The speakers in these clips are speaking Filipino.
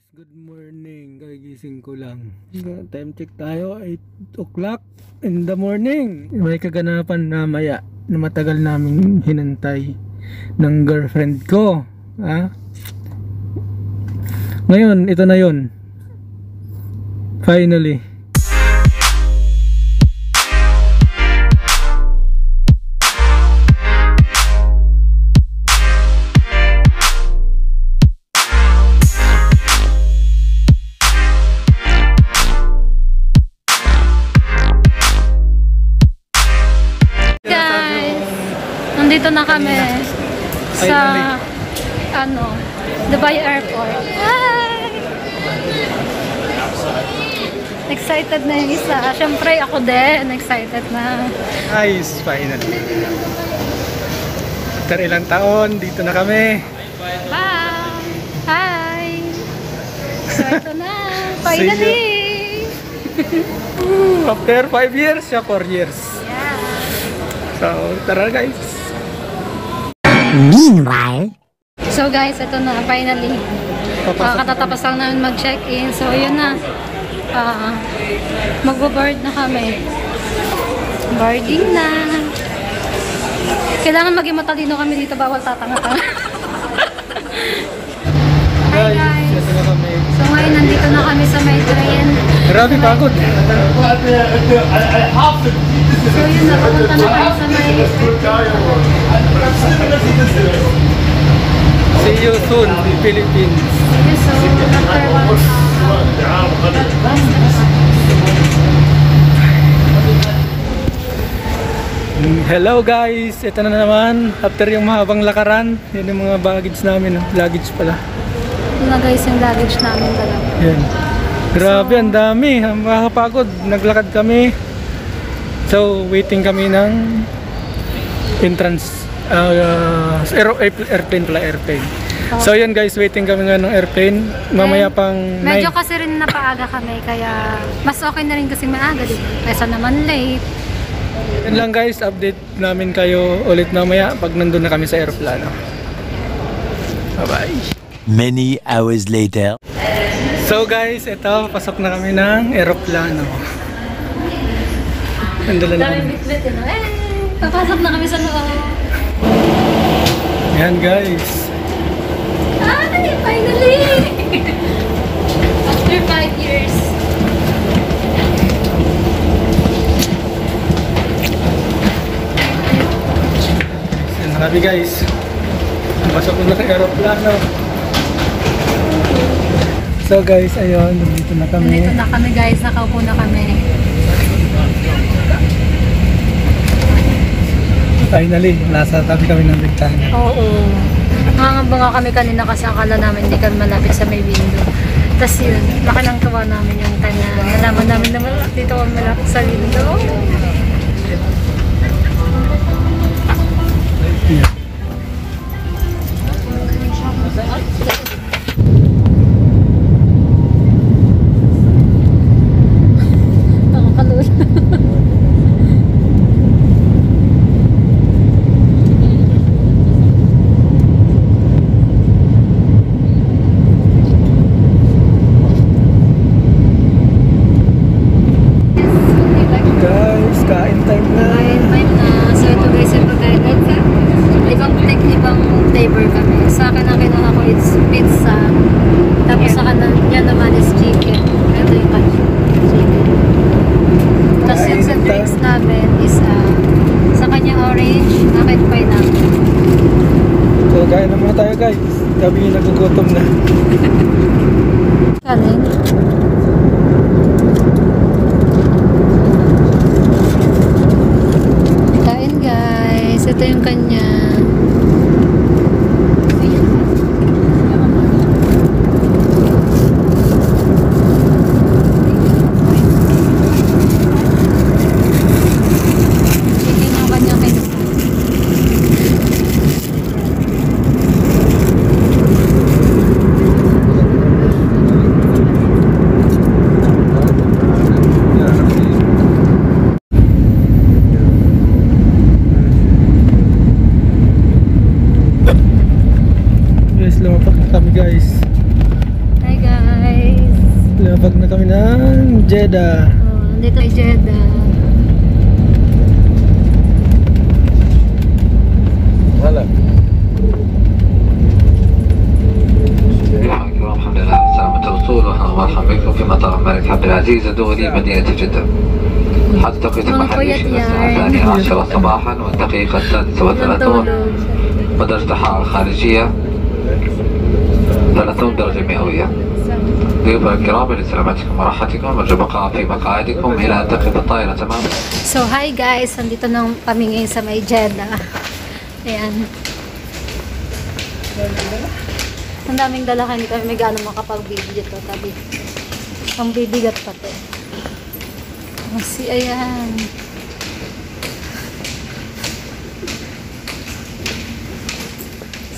guys, good morning. Kagising ko lang. Time check tayo, 8 o'clock in the morning. May kaganapan na maya na matagal naming hinantay ng girlfriend ko. Ngayon, ito na yun. Finally. Nandito na kami sa Dubai Airport. Hi! Excited na yung isa. Siyempre ako din, excited na. Nice, finally. After ilang taon, dito na kami. Bye! Hi! So ito na, finally! After 5 years, 4 years. Yeah. So, tara guys. Meanwhile, So guys, ito na, finally. Katatapos lang namin mag-check-in. So yun na. Magbo-board na kami. Boarding na. Kailangan maging matalino kami dito, bawal tatanga-tanga. Hi guys. Ito na kami. So ngayon, nandito na kami sa may train. Grabe, pagod. So yun na, pupunta na kami sa may See you soon, Philippines. So after 1 hour. Hello guys, ito na naman. After yung mahabang lakaran, yun yung mga baggage namin. Luggage pala. Yun na guys, yung luggage namin talaga. Yan. Grabe, ang dami. Makakapagod. Naglakad kami. So, waiting kami ng entrance. Airplane pala, airplane. So, yun guys, waiting kami nga ng airplane. Mamaya pang 9. Medyo kasi rin napaaga kami, kaya mas okay na rin kasi maaga, di ba? Kesa naman late. Yan lang guys, update namin kayo ulit mamaya pag nandun na kami sa airplano. Bye-bye. many hours later. So guys, ito, pasok na kami ng aeroplano. Nandala na kami. Papasok na kami sa loob. Yan guys. Ay, finally! After 5 years. Yan na kami guys. Pasok na ng aeroplano. So guys, ayun, nandito na kami. Nandito na kami guys, nakaupo na kami. Finally, nasa tabi kami ng bintana. Oo. Nangangamba kami kanina kasi akala namin hindi kami malapit sa may window. Tapos yun, laki ng tuwa namin yung time na nalaman namin na dito kami malapit sa window. Yeah. Nakakalula. Guys, kain time na. Kain time na. So ito guys yung pagkain. Ibang flavor kami. Sa akin ang kinuha ko is pizza. Tapos sa kanan niya naman is chicken. Ito yung kanya. Chicken. Tapos yung sa drinks namin is sa kanya orange, akin pineapple. So, kain na muna tayo guys. Kami nagugutom na. Kanin. Kain guys. Ito yung kanya. Chicken yung kanya kinuha. Labag na kami ng Jeddah. Dito ay Jeddah. Wala. الحمد لله على سلامة الوصول وأهلا ومرحبا بكم في مطار الملك عبد العزيز الدولي مدينة جدة. حتى التوقيت المحلي في الساعة 12 صباحا والدقيقة 36 ودرجة الحرارة الخارجية 30 درجة مئوية. ضيوفنا الكرام لسلامتكم وراحتكم نرجو البقاء في مقاعدكم إلى أن تقف الطائرة تماما. So hi guys, nandito na kami ngayon sa may Jeddah. Ayan. Ang daming dala, hindi kami may gano'ng makapag-video dito. Tabi. Ang bibigat pati. Kasi ayan.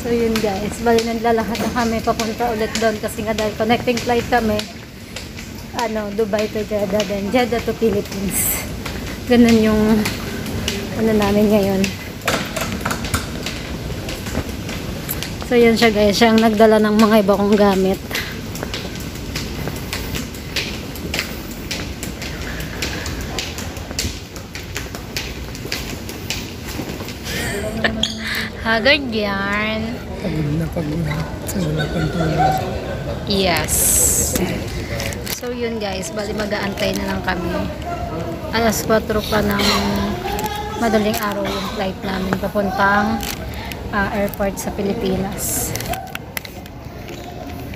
So yun guys, bali naglalakad na kami papunta ulit doon kasi nga dahil connecting flight kami. Dubai to Jeddah, then Jeddah to Philippines. Ganun yung namin ngayon. So yun siya guys, siya ang nagdala ng mga iba kong gamit. Hagard yarn. Pagod sa wala pang tulog. Yes. So yun guys, bali mag-aantay na lang kami. Alas 4 pa ng madaling araw yung flight namin papuntang airport sa Pilipinas.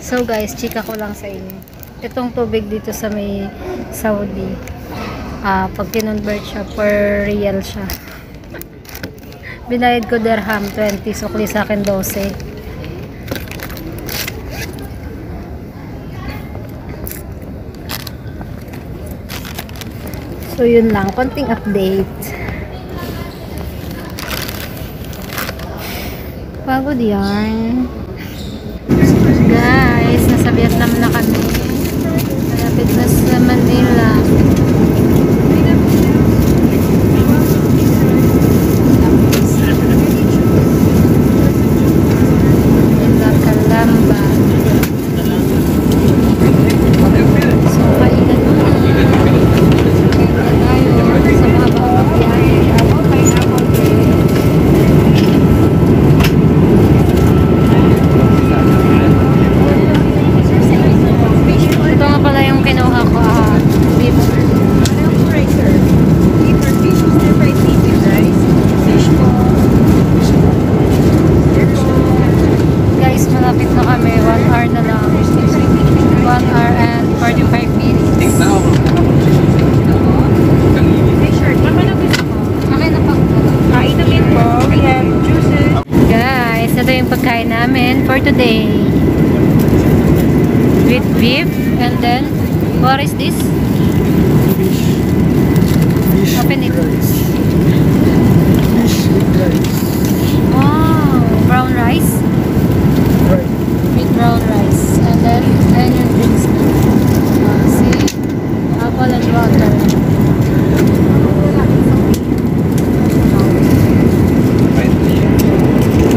So guys, chika ko lang sa inyo. Itong tubig dito sa may Saudi, pag kinonvert siya per real siya. Binayad ko dirham 20, sukli sa akin 12. So yun lang, konting update. Pagod yarn. Guys, nasa Vietnam na kami. Malapit na sa Manila. Kalamba. So, kainan mo na. Kainan tayo sa mga bawang biyahe. Ito nga pala yung kinuha ko. Beef. Guys, malapit na kami. 1 hour na lang. 1 hour and 45 minutes. Okay na pa. Inumin po. We have juices. Guys, ito yung pagkain namin for today. With beef. And then, what is this? Open it. Fish with rice. Wow, brown rice. Right. With brown rice. And then onion rings. See? Apple and water.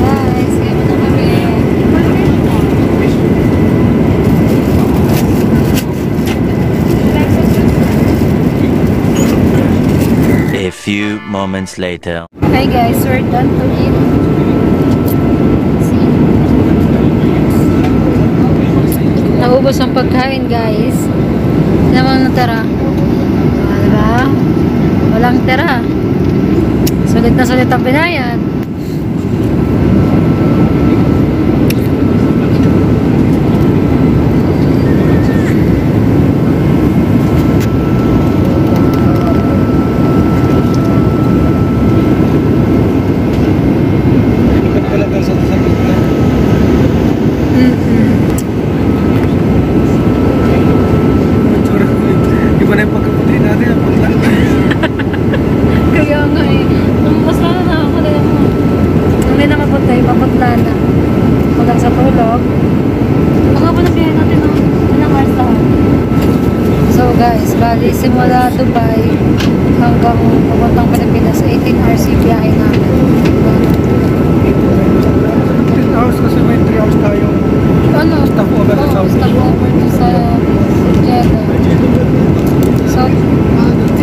Guys, kaya na kami. A few moments later. Hi guys, we're done to eat. See? Naubos ang pagkain guys. Naman natara. Diba? Walang tira. Sulit na sulit ang binayad. Talagang sa sakit na. Iba na yung pagkaputi natin. Ang pagla. Kaya nga eh. Basta na nakakala mo. Hindi na maputay, paputla na. Hanggang sa tulog. Baka pa na biyahe natin ng ilang hours lang. So guys, bali simula Dubai hanggang papuntang Pilipinas, 18 hours yung biyahe namin. 10 hours kasi may 3 hours tayong Ano? stopover sa Saudi. Stopover sa Jeddah.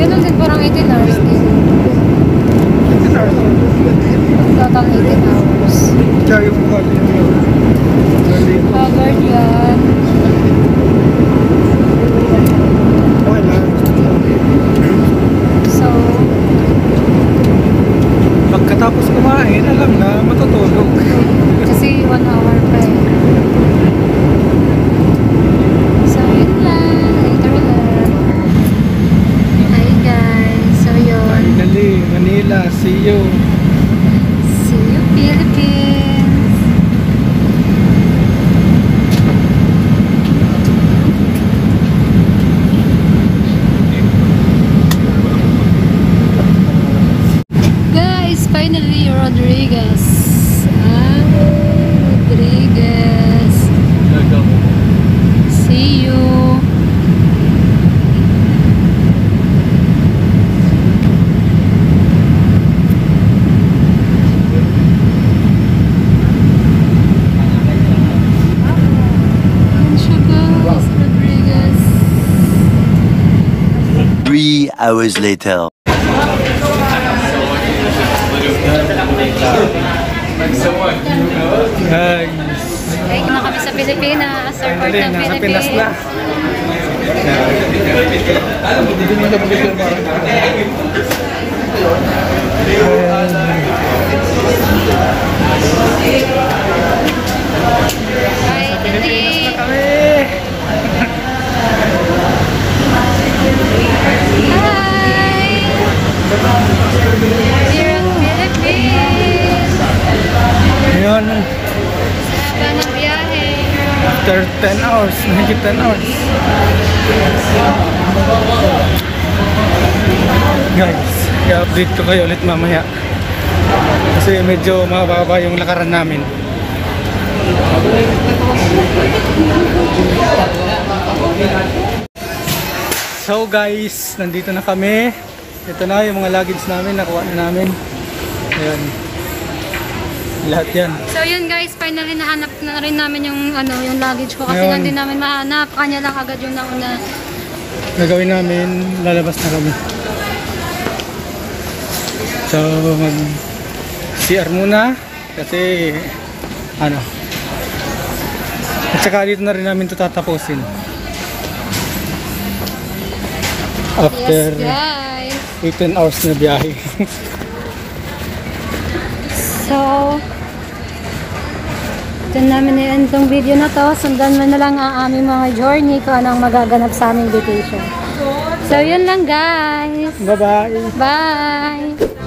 Ganun din, parang 18 hours din. Total 18 hours. Kaya yung mukha niya. Covered yan. Okay lang. So, Pagkatapos kumain, alam na matutulog. kasi 1 hour pa eh. So, yun lang. Later ulit. Hi guys. So, yun. Finally, Manila, see you. See you, Philippines. Guys, finally, Rodriguez. Rodriguez. See you. Yan siya, guys, Rodriguez. 3 hours later. Guys, Ay, na kami sa Pilipinas. Airport finally, ng nasa Philippines. Pinas na. Hi, Titi. Hi. Here in Philippines. Ngayon, Haba ng biyahe. after 10 hours, mahigit 10 hours. Guys, i-update ko kayo ulit mamaya. Kasi medyo mababa yung lakaran namin. So guys, nandito na kami. Ito na yung mga luggage namin, nakuha na namin. Ayan. Lahat yan. So yun guys, finally nahanap na rin namin yung yung luggage ko kasi Ngayon. lang din namin mahanap. Kanya lang agad yung nauna. Gagawin namin, lalabas na kami. So mag CR muna kasi at saka dito na rin namin ito tatapusin after Yes guys. 18 hours na biyahe. So dyan namin i-end tong video na to. Sundan mo na lang ang aming mga journey kung anong magaganap sa aming vacation. So yun lang guys. Bye bye. Bye!